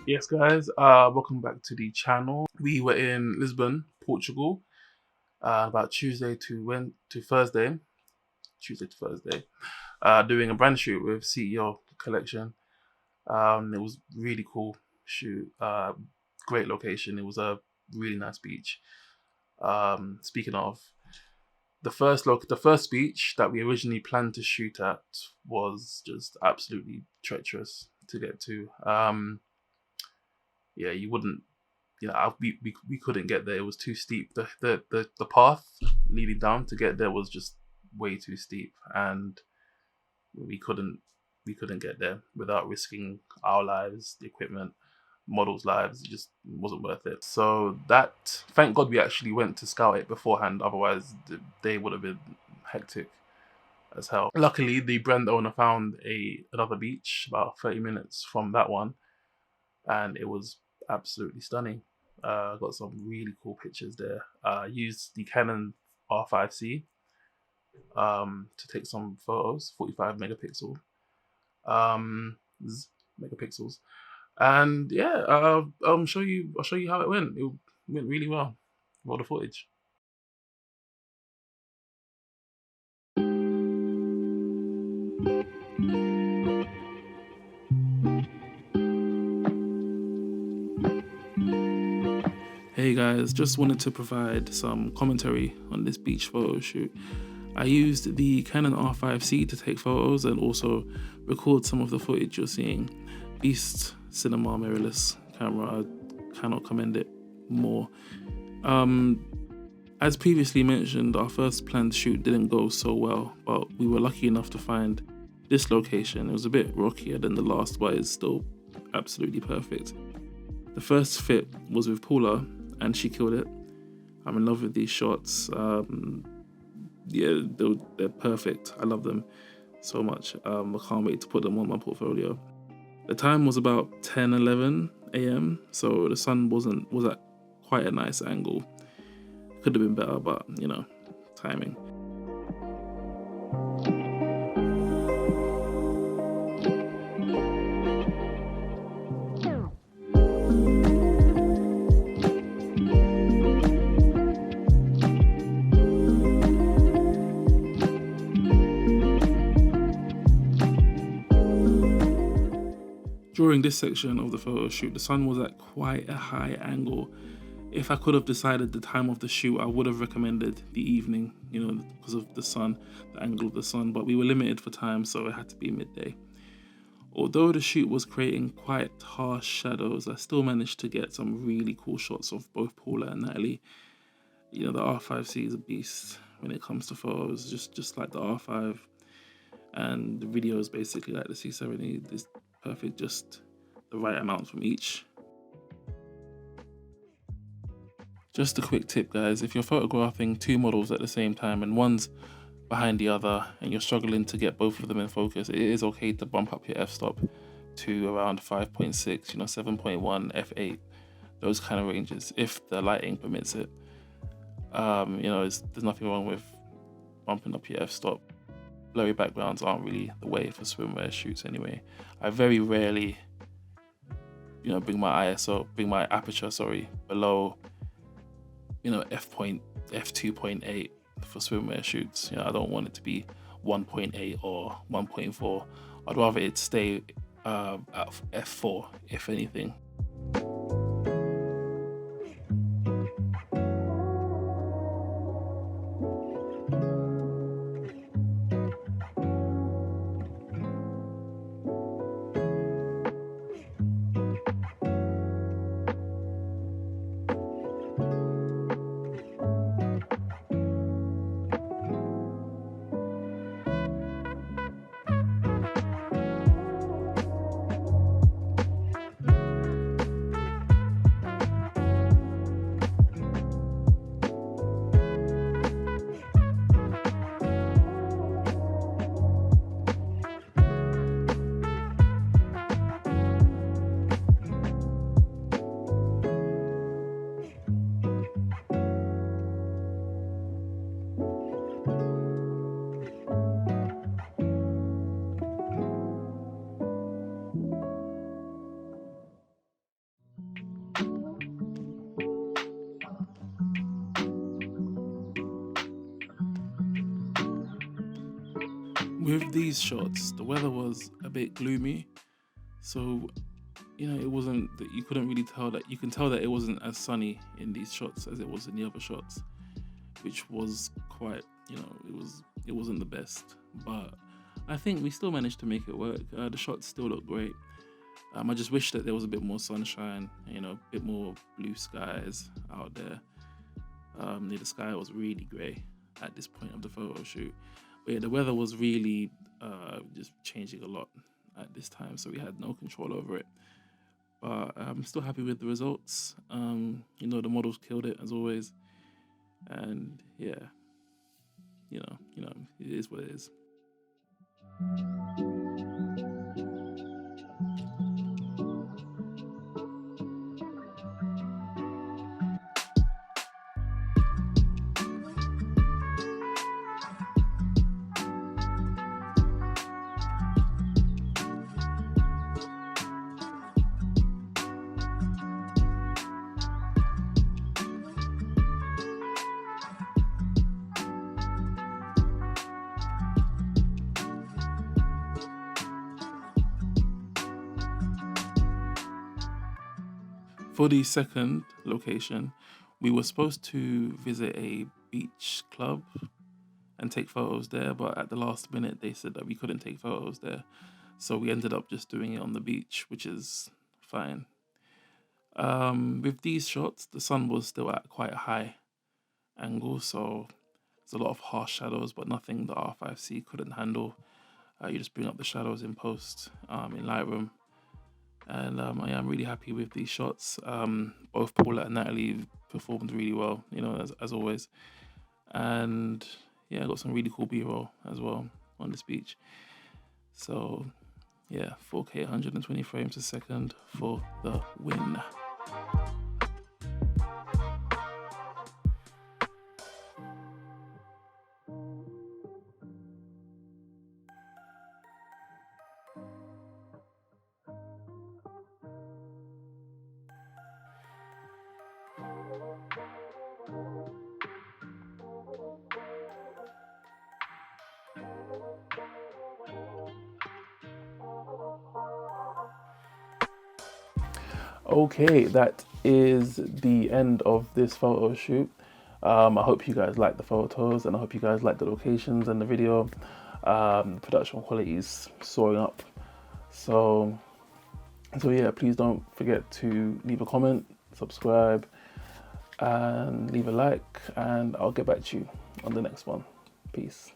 Yes, guys, welcome back to the channel. We were in Lisbon, Portugal, about Tuesday to Thursday, doing a brand shoot with CEOCollection. It was really cool shoot, great location. It was a really nice beach. Speaking of the first beach that we originally planned to shoot at was just absolutely treacherous to get to. Yeah, you wouldn't. We couldn't get there. It was too steep. The path leading down to get there was just way too steep, and we couldn't get there without risking our lives, the equipment, models' lives. It just wasn't worth it. So thank God we actually went to scout it beforehand. Otherwise, the day would have been hectic as hell. Luckily, the brand owner found another beach about 30 minutes from that one, and it was absolutely stunning. Got some really cool pictures there. Used the Canon R5C to take some photos, 45 megapixels, and yeah, I'll show you how it went. It went really well. Roll the footage. Hey guys, just wanted to provide some commentary on this beach photo shoot. I used the Canon R5C to take photos and also record some of the footage you're seeing. Beast cinema mirrorless camera, I cannot commend it more. As previously mentioned, our first planned shoot didn't go so well, but we were lucky enough to find this location. It was a bit rockier than the last, but it's still absolutely perfect. The first fit was with Paula, and she killed it. I'm in love with these shots. Yeah, they're perfect. I love them so much. I can't wait to put them on my portfolio. The time was about 10-11 a.m, so the sun was at quite a nice angle. Could have been better, but timing. During this section of the photo shoot, the sun was at quite a high angle. If I could have decided the time of the shoot, I would have recommended the evening, because of the sun, the angle of the sun, but we were limited for time, so it had to be midday. Although the shoot was creating quite harsh shadows, I still managed to get some really cool shots of both Paula and Natalie. The R5C is a beast when it comes to photos, just like the R5, and the video is basically like the C70. It's perfect, just the right amount from each. Just a quick tip, guys, if you're photographing two models at the same time and one's behind the other and you're struggling to get both of them in focus, it is okay to bump up your f-stop to around 5.6, 7.1, f8, those kind of ranges, if the lighting permits it. There's nothing wrong with bumping up your f-stop. Blurry backgrounds aren't really the way for swimwear shoots anyway. I very rarely, bring my aperture, below, f2.8 for swimwear shoots. I don't want it to be 1.8 or 1.4. I'd rather it stay at f4, if anything. with these shots, the weather was a bit gloomy, so it wasn't that you couldn't really tell that. You can tell that it wasn't as sunny in these shots as it was in the other shots, which was quite, it wasn't the best, but I think we still managed to make it work. The shots still look great. I just wish that there was a bit more sunshine, a bit more blue skies out there. The sky was really grey at this point of the photo shoot. But yeah, the weather was really just changing a lot at this time, so we had no control over it. But I'm still happy with the results. The models killed it as always. And yeah, it is what it is. For the second location, we were supposed to visit a beach club and take photos there, but at the last minute they said that we couldn't take photos there. So we ended up just doing it on the beach, which is fine. With these shots, the sun was still at quite a high angle, so there's a lot of harsh shadows, but nothing the R5C couldn't handle. You just bring up the shadows in post in Lightroom. And I am really happy with these shots. Both Paula and Natalie performed really well, as always. And yeah, I got some really cool B-roll as well on this beach. So yeah, 4K 120 frames a second for the win. Okay, that is the end of this photo shoot. I hope you guys like the photos, and I hope you guys like the locations and the video. Production quality is soaring up. So yeah, please don't forget to leave a comment, subscribe, and leave a like, and I'll get back to you on the next one. Peace.